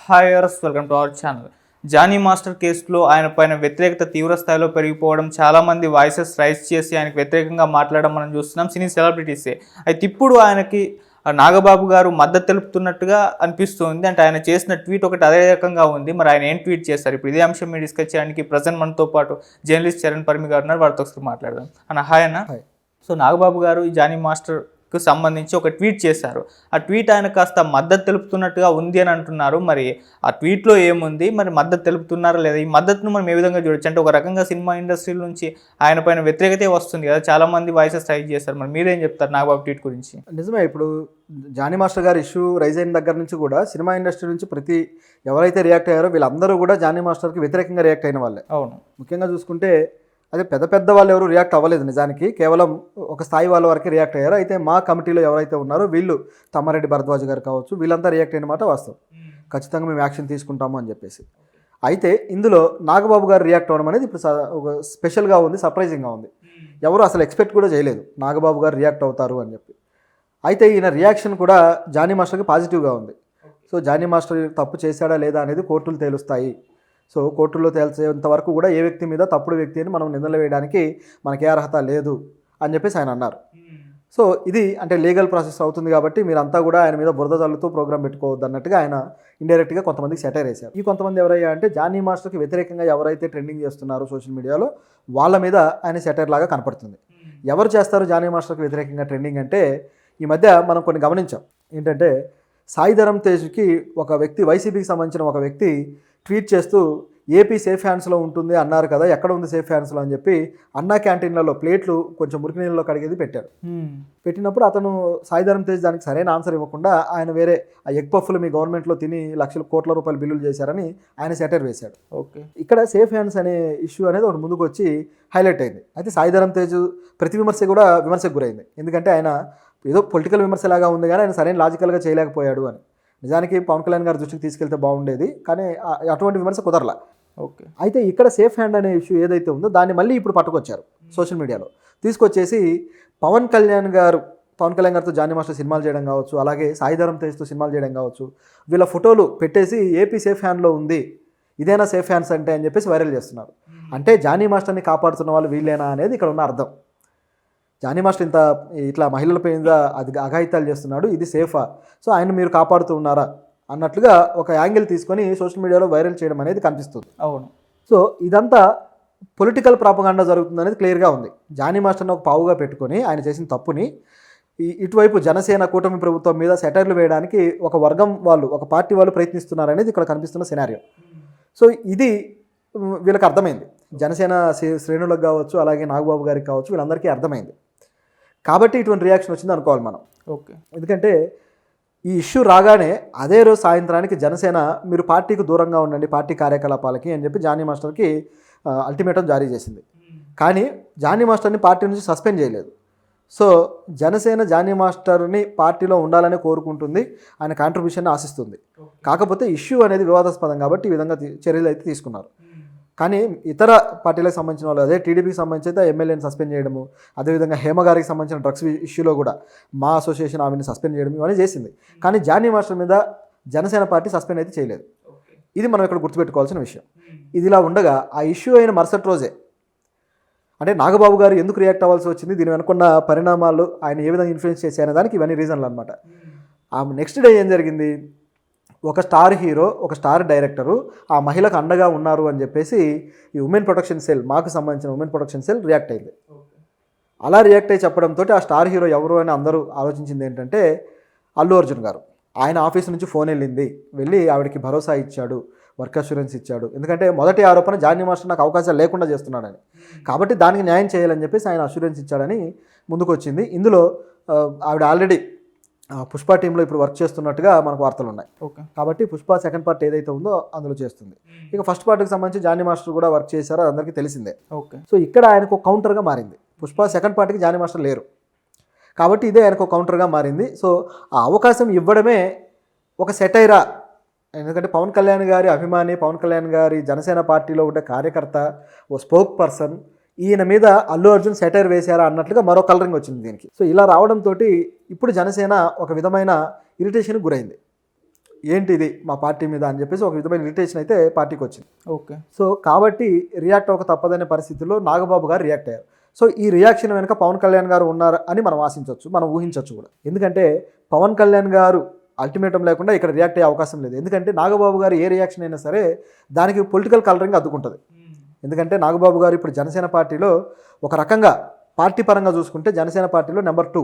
Hi welcome to our channel. Jani master కేసులో ఆయన పైన వ్యతిరేకత తీవ్ర స్థాయిలో పెరిగిపోవడం, చాలామంది వాయిసెస్ రైజ్ చేసి ఆయనకు వ్యతిరేకంగా మాట్లాడడం మనం చూస్తున్నాం సినీ సెలబ్రిటీసే. అయితే ఇప్పుడు ఆయనకి నాగబాబు గారు మద్దతు తెలుపుతున్నట్టుగా అనిపిస్తుంది. అంటే ఆయన చేసిన ట్వీట్ ఒకటి అదే రకంగా ఉంది. మరి ఆయన ఏం ట్వీట్ చేస్తారు? ఇప్పుడు ఇదే అంశం మీద డిస్కస్ చేయడానికి ప్రజెంట్ మనతో పాటు జర్నలిస్ట్ చరణ్ పర్మి గారు ఉన్నారు. వారితో ఒకసారి మాట్లాడదాం. అన్న హాయ్ అన్న. సో నాగబాబు గారు ఈ జానీ మాస్టర్కు సంబంధించి ఒక ట్వీట్ చేశారు. ఆ ట్వీట్ ఆయన కాస్త మద్దతు తెలుపుతున్నట్టుగా ఉంది అని అంటున్నారు. మరి ఆ ట్వీట్లో ఏముంది, మరి మద్దతు తెలుపుతున్నారా లేదా? ఈ మద్దతును మనం ఏ విధంగా చూడొచ్చు? అంటే ఒక రకంగా సినిమా ఇండస్ట్రీ నుంచి ఆయన పైన వ్యతిరేకతే వస్తుంది కదా, చాలామంది వాయిసెస్ రైజ్ చేస్తారు. మరి మీరేం చెప్తారు నాగబాబు ట్వీట్ గురించి? నిజమే. ఇప్పుడు జానీ మాస్టర్ గారు ఇష్యూ రైజ్ అయిన దగ్గర నుంచి కూడా సినిమా ఇండస్ట్రీ నుంచి ఎవరైతే రియాక్ట్ అయ్యారో వీళ్ళందరూ కూడా జానీ మాస్టర్కి వ్యతిరేకంగా రియాక్ట్ అయిన వాళ్ళే. అవును. ముఖ్యంగా చూసుకుంటే అదే పెద్ద వాళ్ళు ఎవరు రియాక్ట్ అవ్వలేదు. నిజానికి కేవలం ఒక స్థాయి వాళ్ళ వరకే రియాక్ట్ అయ్యారు. అయితే మా కమిటీలో ఎవరైతే ఉన్నారో వీళ్ళు తమ్మారెడ్డి భరద్వాజ్ గారు కావచ్చు, వీళ్ళంతా రియాక్ట్ అయిన మాట వాస్తవం. ఖచ్చితంగా మేము యాక్షన్ తీసుకుంటాము అని చెప్పేసి. అయితే ఇందులో నాగబాబు గారు రియాక్ట్ అవ్వడం అనేది ఇప్పుడు ఒక స్పెషల్గా ఉంది, సర్ప్రైజింగ్గా ఉంది. ఎవరు అసలు ఎక్స్పెక్ట్ కూడా చేయలేదు నాగబాబు గారు రియాక్ట్ అవుతారు అని చెప్పి. అయితే ఈయన రియాక్షన్ కూడా జానీ మాస్టర్కి పాజిటివ్గా ఉంది. సో జానీ మాస్టర్ తప్పు చేశాడా లేదా అనేది కోర్టులు తేలుస్తాయి. సో కోర్టుల్లో తేల్చేంత వరకు కూడా ఏ వ్యక్తి మీద తప్పుడు వ్యక్తి అని మనం నిందలు వేయడానికి మనకి ఏ అర్హత లేదు అని చెప్పేసి ఆయన అన్నారు. సో ఇది అంటే లీగల్ ప్రాసెస్ అవుతుంది కాబట్టి మీరంతా కూడా ఆయన మీద బురద చల్లుతూ ప్రోగ్రామ్ పెట్టుకోవద్దు అన్నట్టుగా ఆయన ఇండైరెక్ట్గా కొంతమందికి సెటైర్ వేశారు. ఈ కొంతమంది ఎవరయ్యా అంటే జానీ మాస్టర్కి వ్యతిరేకంగా ఎవరైతే ట్రెండింగ్ చేస్తున్నారో సోషల్ మీడియాలో వాళ్ళ మీద ఆయన సెటైర్ లాగా కనపడుతుంది. ఎవరు చేస్తారు జానీ మాస్టర్కి వ్యతిరేకంగా ట్రెండింగ్ అంటే ఈ మధ్య మనం కొన్ని గమనించాం. ఏంటంటే సాయి ధరమ్ తేజ్కి ఒక వ్యక్తి, వైసీపీకి సంబంధించిన ఒక వ్యక్తి ట్వీట్ చేస్తూ ఏపీ సేఫ్ హ్యాండ్స్లో ఉంటుంది అన్నారు కదా, ఎక్కడ ఉంది సేఫ్ హ్యాండ్స్లో అని చెప్పి అన్నా క్యాంటీన్లలో ప్లేట్లు కొంచెం మురికి నీళ్ళలో కడిగేది పెట్టారు. పెట్టినప్పుడు అతను సాయి ధరమ్ తేజ్ దానికి సరైన ఆన్సర్ ఇవ్వకుండా ఆయన వేరే ఆ ఎగ్ పఫ్లు మీ గవర్నమెంట్లో తిని లక్షల కోట్ల రూపాయలు బిల్లులు చేశారని ఆయన సెటర్ వేశాడు. ఓకే, ఇక్కడ సేఫ్ హ్యాండ్స్ అనే ఇష్యూ అనేది ఒకటి ముందుకు వచ్చి హైలైట్ అయింది. అయితే సాయి ధరమ్ తేజ్ ప్రతి విమర్శ కూడా విమర్శకు గురైంది. ఎందుకంటే ఆయన ఏదో పొలిటికల్ విమర్శలాగా ఉంది కానీ ఆయన సరైన లాజికల్గా చేయలేకపోయాడు అని. నిజానికి పవన్ కళ్యాణ్ గారి దృష్టికి తీసుకెళ్తే బాగుండేది, కానీ అటువంటి విమర్శ కుదరలా. ఓకే, అయితే ఇక్కడ సేఫ్ హ్యాండ్ అనే ఇష్యూ ఏదైతే ఉందో దాన్ని మళ్ళీ ఇప్పుడు పట్టుకొచ్చారు సోషల్ మీడియాలో. తీసుకొచ్చేసి పవన్ కళ్యాణ్ గారితో జానీ మాస్టర్ సినిమాలు చేయడం కావచ్చు, అలాగే సాయి ధరమ్ తేజ్తో సినిమాలు చేయడం కావచ్చు, వీళ్ళ ఫోటోలు పెట్టేసి ఏపీ సేఫ్ హ్యాండ్లో ఉంది, ఇదేనా సేఫ్ హ్యాండ్స్ అంటే అని చెప్పేసి వైరల్ చేస్తున్నారు. అంటే జానీ మాస్టర్ని కాపాడుతున్న వాళ్ళు వీళ్ళేనా అనేది ఇక్కడ ఉన్న అర్థం. జానీ మాస్టర్ ఇట్లా మహిళలపై అది అఘాయిత్యాలు చేస్తున్నాడు, ఇది సేఫా, సో ఆయన మీరు కాపాడుతూ ఉన్నారా అన్నట్లుగా ఒక యాంగిల్ తీసుకొని సోషల్ మీడియాలో వైరల్ చేయడం అనేది కనిపిస్తుంది. అవును. సో ఇదంతా పొలిటికల్ ప్రాపగాండా జరుగుతుంది అనేది క్లియర్గా ఉంది. జానీ మాస్టర్ని ఒక పావుగా పెట్టుకొని ఆయన చేసిన తప్పుని ఇటువైపు జనసేన కూటమి ప్రభుత్వం మీద సెటైర్లు వేయడానికి ఒక వర్గం వాళ్ళు, ఒక పార్టీ వాళ్ళు ప్రయత్నిస్తున్నారు అనేది ఇక్కడ కనిపిస్తున్న సినారియో. సో ఇది వీళ్ళకి అర్థమైంది, జనసేన శ్రేణులకు కావచ్చు, అలాగే నాగబాబు గారికి కావచ్చు, వీళ్ళందరికీ అర్థమైంది. కాబట్టి ఇటువంటి రియాక్షన్ వచ్చింది అనుకోవాలి మనం. ఓకే, ఎందుకంటే ఈ ఇష్యూ రాగానే అదే రోజు సాయంత్రానికి జనసేన మీరు పార్టీకి దూరంగా ఉండండి, పార్టీ కార్యకలాపాలకి అని చెప్పి జానీ మాస్టర్కి అల్టిమేటం జారీ చేసింది. కానీ జానీ మాస్టర్ని పార్టీ నుంచి సస్పెండ్ చేయలేదు. సో జనసేన జానీ మాస్టర్ని పార్టీలో ఉండాలని కోరుకుంటుంది, ఆయన కాంట్రిబ్యూషన్ ఆశిస్తుంది. కాకపోతే ఇష్యూ అనేది వివాదాస్పదం కాబట్టి ఈ విధంగా చర్యలు అయితే తీసుకున్నారు. కానీ ఇతర పార్టీలకు సంబంధించిన వాళ్ళు, అదే టీడీపీకి సంబంధించి అయితే ఎమ్మెల్యేని సస్పెండ్ చేయడము, అదేవిధంగా హేమ గారికి సంబంధించిన డ్రగ్స్ ఇష్యూలో కూడా మా అసోసియేషన్ ఆమెను సస్పెండ్ చేయడం ఇవన్నీ చేసింది. కానీ జానీ మాస్టర్ మీద జనసేన పార్టీ సస్పెండ్ అయితే చేయలేదు. ఇది మనం ఇక్కడ గుర్తుపెట్టుకోవాల్సిన విషయం. ఇదిలా ఉండగా ఆ ఇష్యూ అయిన మరుసటి రోజే అంటే నాగబాబు గారు ఎందుకు రియాక్ట్ అవ్వాల్సి వచ్చింది, దీని వెనుకున్న పరిణామాలు, ఆయన ఏ విధంగా ఇన్ఫ్లుయెన్స్ చేశాయనే దానికి ఇవన్నీ రీజన్లు అనమాట. ఆ నెక్స్ట్ డే ఏం జరిగింది, ఒక స్టార్ హీరో, ఒక స్టార్ డైరెక్టరు ఆ మహిళకు అండగా ఉన్నారు అని చెప్పేసి ఈ ఉమెన్ ప్రొటెక్షన్ సెల్, మాకు సంబంధించిన ఉమెన్ ప్రొటెక్షన్ సెల్ రియాక్ట్ అయింది. అలా రియాక్ట్ అయ్యి చెప్పడంతో ఆ స్టార్ హీరో ఎవరు అని అందరూ ఆలోచించింది ఏంటంటే అల్లు అర్జున్ గారు. ఆయన ఆఫీస్ నుంచి ఫోన్ వెళ్ళి ఆవిడకి భరోసా ఇచ్చాడు, వర్క్ అష్యూరెన్స్ ఇచ్చాడు. ఎందుకంటే మొదటి ఆరోపణ జానీ మాస్టర్ నాకు అవకాశాలు లేకుండా చేస్తున్నాడని, కాబట్టి దానికి న్యాయం చేయాలని చెప్పేసి ఆయన అష్యూరెన్స్ ఇచ్చాడని ముందుకు వచ్చింది. ఇందులో ఆవిడ ఆల్రెడీ పుష్ప టీంలో ఇప్పుడు వర్క్ చేస్తున్నట్టుగా మనకు వార్తలు ఉన్నాయి. ఓకే, కాబట్టి పుష్ప సెకండ్ పార్ట్ ఏదైతే ఉందో అందులో చేస్తుంది. ఇక ఫస్ట్ పార్ట్కి సంబంధించి జానీ మాస్టర్ కూడా వర్క్ చేశారో అందరికీ తెలిసిందే. ఓకే, సో ఇక్కడ ఆయనకు కౌంటర్గా మారింది. పుష్ప సెకండ్ పార్ట్కి జానీ మాస్టర్ లేరు కాబట్టి ఇదే ఆయనకు కౌంటర్గా మారింది. సో ఆ అవకాశం ఇవ్వడమే ఒక సెటైరా. ఎందుకంటే పవన్ కళ్యాణ్ గారి అభిమాని, పవన్ కళ్యాణ్ గారి జనసేన పార్టీలో ఉండే కార్యకర్త, ఓ స్పోక్ పర్సన్, ఈయన మీద అల్లు అర్జున్ సెటైర్ వేశారా అన్నట్లుగా మరో కలరింగ్ వచ్చింది దీనికి. సో ఇలా రావడంతో ఇప్పుడు జనసేన ఒక విధమైన ఇరిటేషన్కి గురైంది. ఏంటిది మా పార్టీ మీద అని చెప్పేసి ఒక విధమైన ఇరిటేషన్ అయితే పార్టీకి వచ్చింది. ఓకే. సో కాబట్టి రియాక్ట్ అవ్వక తప్పదనే పరిస్థితుల్లో నాగబాబు గారు రియాక్ట్ అయ్యారు. సో ఈ రియాక్షన్ వెనుక పవన్ కళ్యాణ్ గారు ఉన్నారు అని మనం ఆశించవచ్చు, మనం ఊహించవచ్చు కూడా. ఎందుకంటే పవన్ కళ్యాణ్ గారు అల్టిమేటం లేకుండా ఇక్కడ రియాక్ట్ అయ్యే అవకాశం లేదు. ఎందుకంటే నాగబాబు గారు ఏ రియాక్షన్ అయినా సరే దానికి పొలిటికల్ కలరింగ్ అద్దుకుంటుంది. ఎందుకంటే నాగబాబు గారు ఇప్పుడు జనసేన పార్టీలో ఒక రకంగా పార్టీ పరంగా చూసుకుంటే జనసేన పార్టీలో నెంబర్ 2.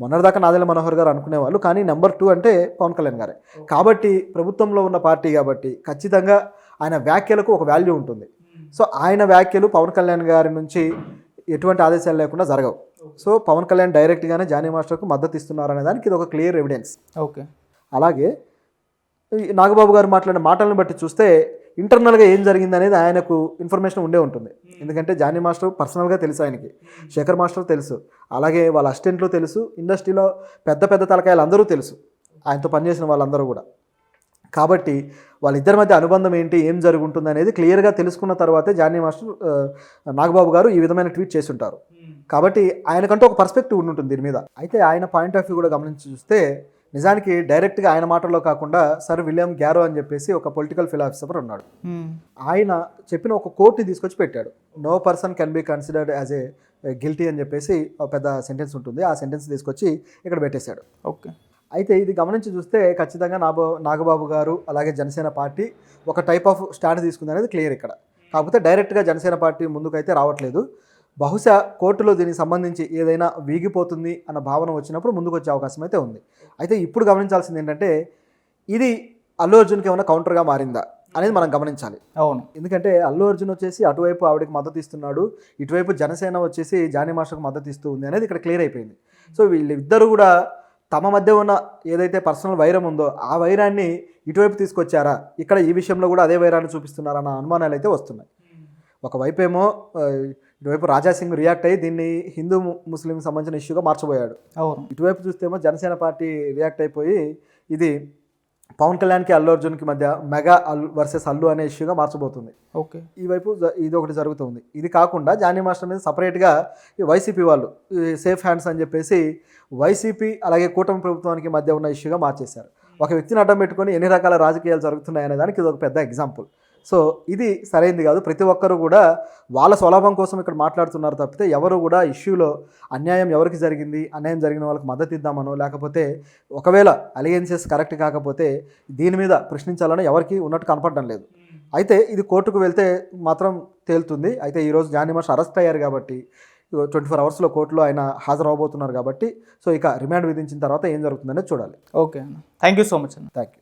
మొన్నటిదాకా నాదెళ్ల మనోహర్ గారు అనుకునేవాళ్ళు, కానీ నెంబర్ 2 అంటే పవన్ కళ్యాణ్ గారే. కాబట్టి ప్రభుత్వంలో ఉన్న పార్టీ కాబట్టి ఖచ్చితంగా ఆయన వ్యాఖ్యలకు ఒక వాల్యూ ఉంటుంది. సో ఆయన వ్యాఖ్యలు పవన్ కళ్యాణ్ గారి నుంచి ఎటువంటి ఆదేశాలు లేకుండా జరగవు. సో పవన్ కళ్యాణ్ డైరెక్ట్గానే జానీ మాస్టర్కు మద్దతు ఇస్తున్నారు అనే దానికి ఇది ఒక క్లియర్ ఎవిడెన్స్. ఓకే. అలాగే నాగబాబు గారు మాట్లాడిన మాటలను బట్టి చూస్తే ఇంటర్నల్గా ఏం జరిగింది అనేది ఆయనకు ఇన్ఫర్మేషన్ ఉండే ఉంటుంది. ఎందుకంటే జానీ మాస్టర్ పర్సనల్గా తెలుసు ఆయనకి, శేఖర్ మాస్టర్ తెలుసు, అలాగే వాళ్ళ అసిస్టెంట్లు తెలుసు, ఇండస్ట్రీలో పెద్ద పెద్ద తలకాయలు అందరూ తెలుసు, ఆయనతో పనిచేసిన వాళ్ళందరూ కూడా. కాబట్టి వాళ్ళిద్దరి మధ్య అనుబంధం ఏంటి, ఏం జరుగుతుంది అనేది క్లియర్గా తెలుసుకున్న తర్వాతే జానీ మాస్టర్ నాగబాబు గారు ఈ విధమైన ట్వీట్ చేసి ఉంటారు. కాబట్టి ఆయనకంటూ ఒక పర్స్పెక్టివ్ ఉంటుంది దీని మీద. అయితే ఆయన పాయింట్ ఆఫ్ వ్యూ కూడా గమనించి చూస్తే నిజానికి డైరెక్ట్గా ఆయన మాటల్లో కాకుండా సర్ విలియం గ్యారో అని చెప్పేసి ఒక పొలిటికల్ ఫిలాసఫర్ ఉన్నాడు. ఆయన చెప్పిన ఒక కోట్ని తీసుకొచ్చి పెట్టాడు. No person can be considered as a guilty అని చెప్పేసి ఒక పెద్ద సెంటెన్స్ ఉంటుంది. ఆ సెంటెన్స్ తీసుకొచ్చి ఇక్కడ పెట్టేశాడు. ఓకే. అయితే ఇది గమనించి చూస్తే ఖచ్చితంగా నాగబాబు గారు అలాగే జనసేన పార్టీ ఒక టైప్ ఆఫ్ స్టాండ్ తీసుకుంది అనేది క్లియర్ ఇక్కడ. కాకపోతే డైరెక్ట్గా జనసేన పార్టీ ముందుకైతే రావట్లేదు. బహుశా కోర్టులో దీనికి సంబంధించి ఏదైనా వీగిపోతుంది అన్న భావన వచ్చినప్పుడు ముందుకు వచ్చే అవకాశం అయితే ఉంది. అయితే ఇప్పుడు గమనించాల్సింది ఏంటంటే ఇది అల్లు అర్జున్కి ఏమైనా కౌంటర్గా మారిందా అనేది మనం గమనించాలి. అవును. ఎందుకంటే అల్లు అర్జున్ వచ్చేసి అటువైపు ఆవిడకి మద్దతు ఇస్తున్నాడు, ఇటువైపు జనసేన వచ్చేసి జానీ మాస్టర్కి మద్దతు ఇస్తూ ఉంది అనేది ఇక్కడ క్లియర్ అయిపోయింది. సో వీళ్ళిద్దరూ కూడా తమ మధ్య ఉన్న ఏదైతే పర్సనల్ వైరం ఉందో ఆ వైరాన్ని ఇటువైపు తీసుకొచ్చారా, ఇక్కడ ఈ విషయంలో కూడా అదే వైరాన్ని చూపిస్తున్నారన్న అనుమానాలు అయితే వస్తున్నాయి. ఒకవైపు ఏమో ఇటువైపు రాజాసింగ్ రియాక్ట్ అయ్యి దీన్ని హిందూ ముస్లిం సంబంధించిన ఇష్యూగా మార్చబోయాడు. అవును. ఇటువైపు చూస్తేమో జనసేన పార్టీ రియాక్ట్ అయిపోయి ఇది పవన్ కళ్యాణ్కి అల్లు అర్జున్కి మధ్య మెగా అల్లు వర్సెస్ అల్లు అనే ఇష్యూగా మార్చబోతుంది. ఓకే. ఈ వైపు ఇది ఒకటి జరుగుతుంది. ఇది కాకుండా జానీ మాస్టర్ మీద సపరేట్గా వైసీపీ వాళ్ళు సేఫ్ హ్యాండ్స్ అని చెప్పేసి వైసీపీ అలాగే కూటమి ప్రభుత్వానికి మధ్య ఉన్న ఇష్యూగా మార్చేశారు. ఒక వ్యక్తిని అడ్డం పెట్టుకొని ఎన్ని రకాల రాజకీయాలు జరుగుతున్నాయనే దానికి ఇది ఒక పెద్ద ఎగ్జాంపుల్. సో ఇది సరైనది కాదు. ప్రతి ఒక్కరు కూడా వాళ్ళ స్వలాభం కోసం ఇక్కడ మాట్లాడుతున్నారు తప్పితే ఎవరు కూడా ఇష్యూలో అన్యాయం ఎవరికి జరిగింది, అన్యాయం జరిగిన వాళ్ళకి మద్దతు ఇద్దామనో లేకపోతే ఒకవేళ అలిగెన్సెస్ కరెక్ట్ కాకపోతే దీని మీద ప్రశ్నించాలని ఎవరికి ఉన్నట్టు కనపడడం లేదు. అయితే ఇది కోర్టుకు వెళ్తే మాత్రం తేలుతుంది. అయితే ఈరోజు జానీ మాస్టర్ అరెస్ట్ అయ్యారు కాబట్టి 24 అవర్స్లో కోర్టులో ఆయన హాజరు అవబోతున్నారు కాబట్టి సో ఇక రిమాండ్ విధించిన తర్వాత ఏం జరుగుతుందనేది చూడాలి. ఓకే అన్న, థ్యాంక్ యూ సో మచ్ అన్న. Thank you.